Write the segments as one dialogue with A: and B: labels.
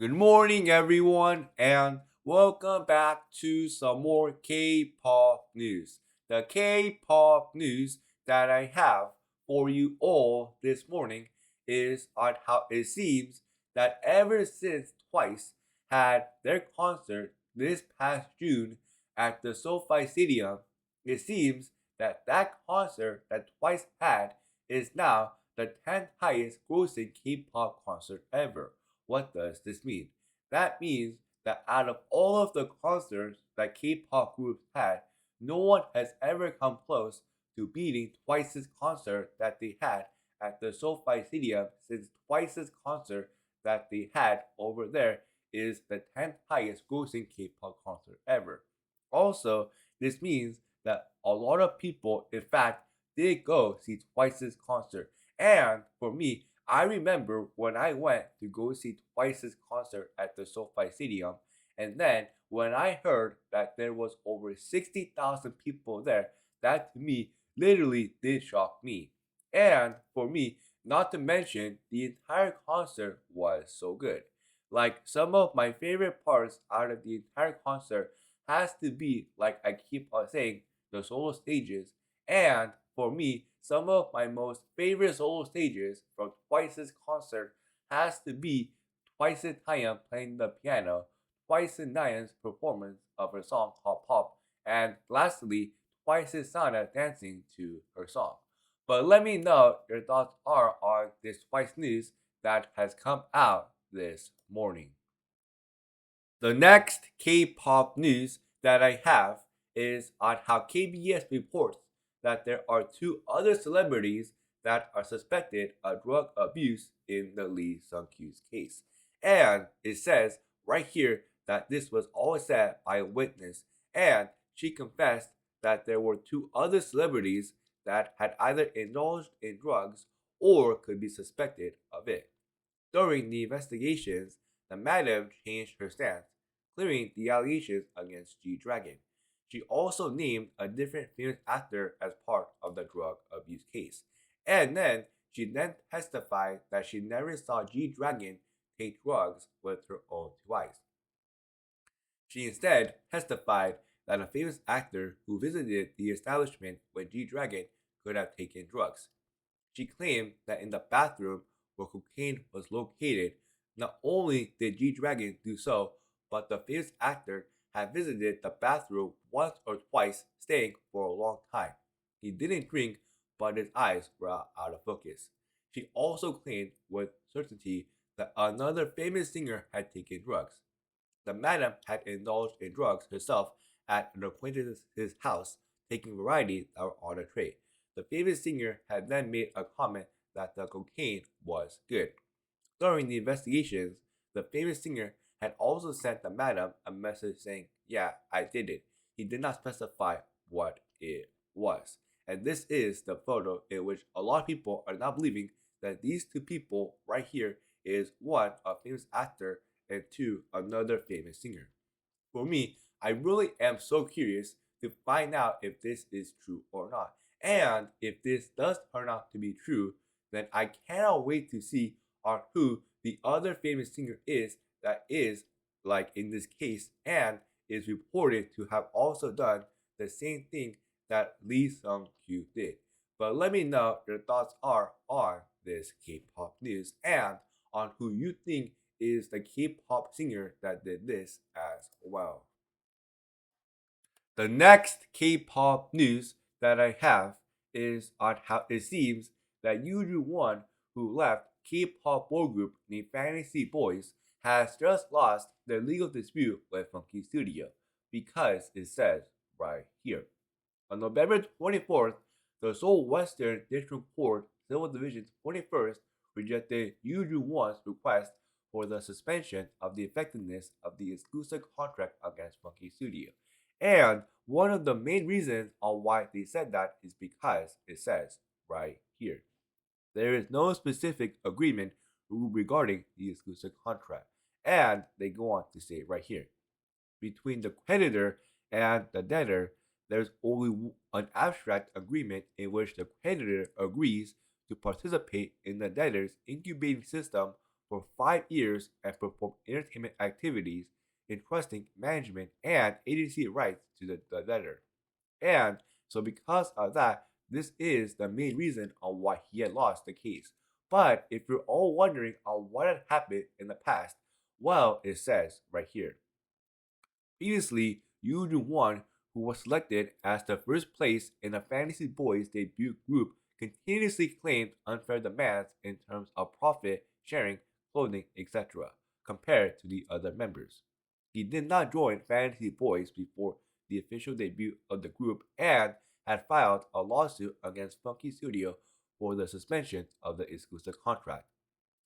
A: Good morning, everyone, and welcome back to some more K-pop news. The K-pop news that I have for you all this morning is on how it seems that ever since Twice had their concert this past June at the SoFi Stadium, it seems that that concert that Twice had is now the 10th highest grossing K-pop concert ever. What does this mean? That means that out of all of the concerts that K-pop groups had, no one has ever come close to beating Twice's concert that they had at the SoFi Stadium, since Twice's concert that they had over there is the 10th highest grossing K-pop concert ever. Also, this means that a lot of people, in fact, did go see Twice's concert. And for me, I remember when I went to go see Twice's concert at the SoFi Stadium, and then when I heard that there was over 60,000 people there, that to me literally did shock me. And for me, not to mention, the entire concert was so good. Like, some of my favorite parts out of the entire concert has to be, like I keep on saying, the solo stages. And for me, some of my most favorite solo stages from Twice's concert has to be Twice's Taeyang playing the piano, Twice's Nayeon's performance of her song called Pop, and lastly, Twice's Sana dancing to her song. But let me know your thoughts are on this Twice news that has come out this morning. The next K-pop news that I have is on how KBS reports that there are two other celebrities that are suspected of drug abuse in the Lee Sung-kyu's case. And it says right here that this was all said by a witness, and she confessed that there were two other celebrities that had either indulged in drugs or could be suspected of it. During the investigations, the madam changed her stance, clearing the allegations against G Dragon. She also named a different famous actor as part of the drug abuse case. And then she then testified that she never saw G Dragon take drugs with her own two eyes. She instead testified that a famous actor who visited the establishment with G Dragon could have taken drugs. She claimed that in the bathroom where cocaine was located, not only did G Dragon do so, but the famous actor had visited the bathroom once or twice, staying for a long time. He didn't drink, but his eyes were out of focus. She also claimed with certainty that another famous singer had taken drugs. The madam had indulged in drugs herself at an acquaintance's house, taking varieties that were on a tray. The famous singer had then made a comment that the cocaine was good. During the investigations, the famous singer had also sent the madam a message saying, "Yeah, I did it." He did not specify what it was. And this is the photo in which a lot of people are now believing that these two people right here is one, a famous actor, and two, another famous singer. For me, I really am so curious to find out if this is true or not. And if this does turn out to be true, then I cannot wait to see on who the other famous singer is that is, like in this case, and is reported to have also done the same thing that Lee Sung Kyu did. But let me know your thoughts are on this K-pop news and on who you think is the K-pop singer that did this as well. The next K-pop news that I have is on how it seems that Yuju One, who left K-pop boy group named Fantasy Boys, has just lost their legal dispute with Funky Studio, because it says right here. On November 24th, the Seoul Western District Court Civil Division's 21st rejected Yuju One's request for the suspension of the effectiveness of the exclusive contract against Monkey Studio. And one of the main reasons on why they said that is because it says right here. There is no specific agreement regarding the exclusive contract. And they go on to say right here. Between the creditor and the debtor, there's only an abstract agreement in which the creditor agrees to participate in the debtor's incubating system for 5 years and performed entertainment activities, entrusting management and agency rights to the debtor. And so, because of that, this is the main reason on why he had lost the case. But if you're all wondering on what had happened in the past, well, it says right here. Previously, Yoo Jung-won, who was selected as the first place in the Fantasy Boys debut group, continuously claimed unfair demands in terms of profit sharing, clothing, etc., compared to the other members. He did not join Fantasy Boys before the official debut of the group and had filed a lawsuit against Funky Studio for the suspension of the exclusive contract.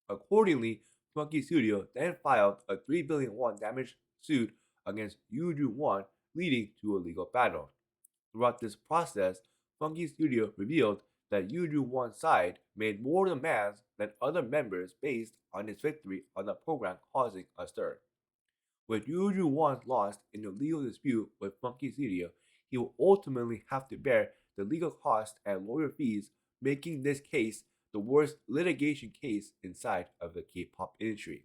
A: Accordingly, Funky Studio then filed a 3 billion won damage suit against Yoo Jung-won, leading to a legal battle. Throughout this process, Funky Studio revealed that Yoo Jung-won's side made more demands than other members based on his victory on the program, causing a stir. With Yoo Jung-won's loss in the legal dispute with Funky Studio, he will ultimately have to bear the legal costs and lawyer fees, making this case the worst litigation case inside of the K-pop industry.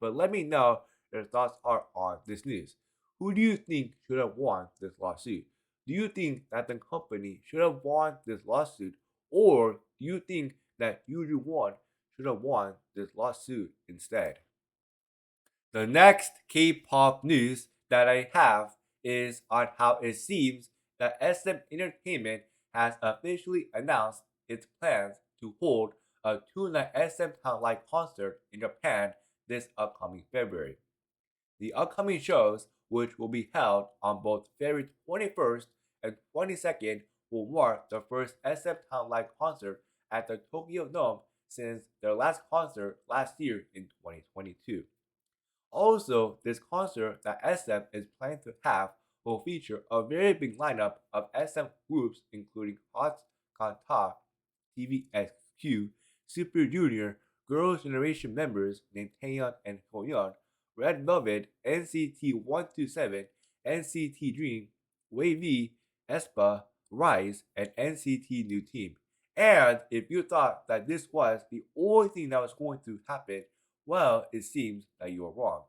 A: But let me know your thoughts are on this news. Who do you think should have won this lawsuit? Do you think that the company should have won this lawsuit, or do you think that Yoo Jung-won should have won this lawsuit instead? The next K-pop news that I have is on how it seems that SM Entertainment has officially announced its plans to hold a two-night SMTOWN live concert in Japan this upcoming February. The upcoming shows, which will be held on both February 21st and 22nd, will mark the first SMTOWN live concert at the Tokyo Dome since their last concert last year in 2022. Also, this concert that SM is planning to have will feature a very big lineup of SM groups including Hot, Kanta, TVXQ, Super Junior, Girls' Generation members named Taeyeon and Hoyeon, Red Velvet, NCT 127, NCT Dream, Wavy, aespa, Rise, and NCT New Team. And if you thought that this was the only thing that was going to happen, well, it seems that you are wrong.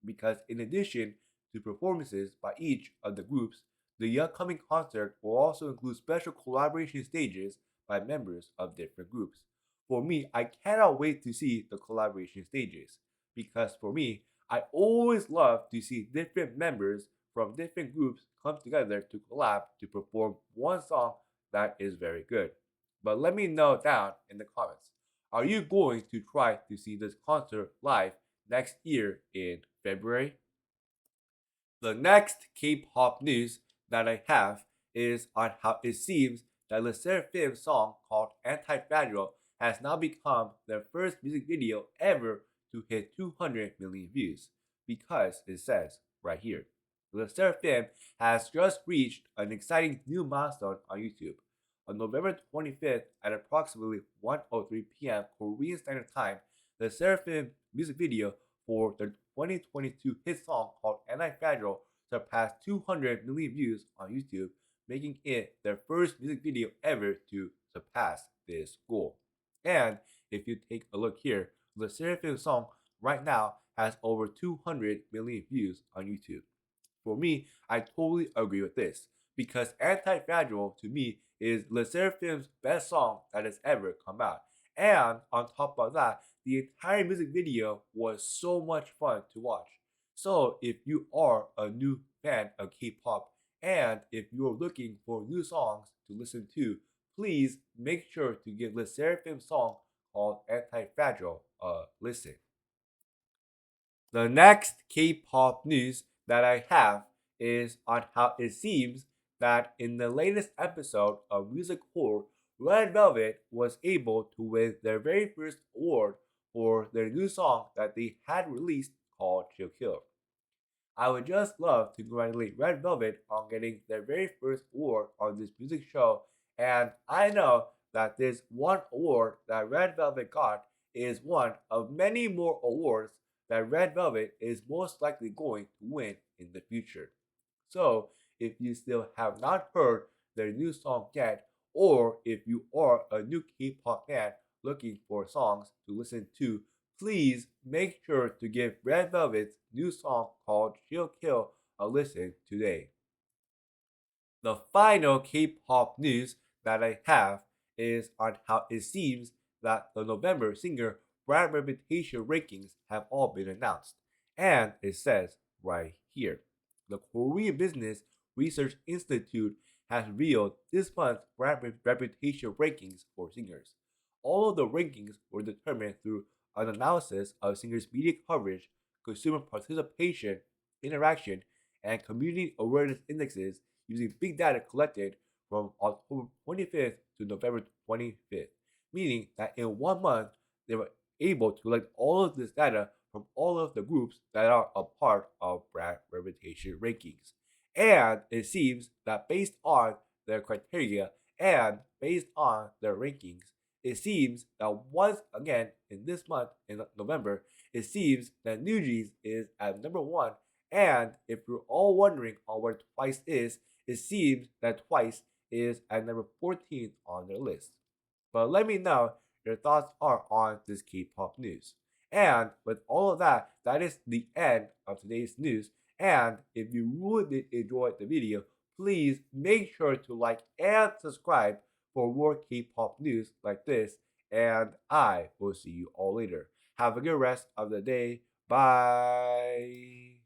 A: Because in addition to performances by each of the groups, the upcoming concert will also include special collaboration stages by members of different groups. For me, I cannot wait to see the collaboration stages. Because for me, I always love to see different members from different groups come together to collab to perform one song that is very good. But let me know down in the comments. Are you going to try to see this concert live next year in February? The next K-pop news that I have is on how it seems that SSERAFIM'S song called Anti-Fragile has now become their first music video ever to hit 200 million views, because it says right here. SSERAFIM has just reached an exciting new milestone on YouTube. On November 25th at approximately 1:03 p.m. Korean Standard Time, the SSERAFIM music video for the 2022 hit song called Anti-Fragile surpassed 200 million views on YouTube, making it their first music video ever to surpass this goal. And if you take a look here, the SSERAFIM song right now has over 200 million views on YouTube. For me, I totally agree with this, because Anti-Fragile to me is SSERAFIM'S best song that has ever come out. And on top of that, the entire music video was so much fun to watch. So if you are a new fan of K-pop and if you're looking for new songs to listen to, please make sure to give SSERAFIM's song called Anti-Fragile a listen. The next K-pop news that I have is on how it seems that in the latest episode of Music Core, Red Velvet was able to win their very first award for their new song that they had released called Chill Kill. I would just love to congratulate Red Velvet on getting their very first award on this music show, and I know that this one award that Red Velvet got is one of many more awards that Red Velvet is most likely going to win in the future. So, if you still have not heard their new song yet, or if you are a new K-pop fan looking for songs to listen to, please make sure to give Red Velvet's new song called She'll Kill a listen today. The final K-pop news that I have is on how it seems that the November singer brand reputation rankings have all been announced. And it says right here, the Korean Business Research Institute has revealed this month's brand reputation rankings for singers. All of the rankings were determined through an analysis of singers' media coverage, consumer participation, interaction, and community awareness indexes using big data collected from October 25th to November 25th, meaning that in 1 month they were able to collect all of this data from all of the groups that are a part of brand reputation rankings. And it seems that based on their criteria and based on their rankings, it seems that once again in this month, in November, it seems that New Jeans is at number one. And if you're all wondering on where Twice is, it seems that Twice is at number 14 on their list. But let me know your thoughts are on this K-pop news. And with all of that, that is the end of today's news. And if you really did enjoy the video, please make sure to like and subscribe for more K-pop news like this. And I will see you all later. Have a good rest of the day. Bye.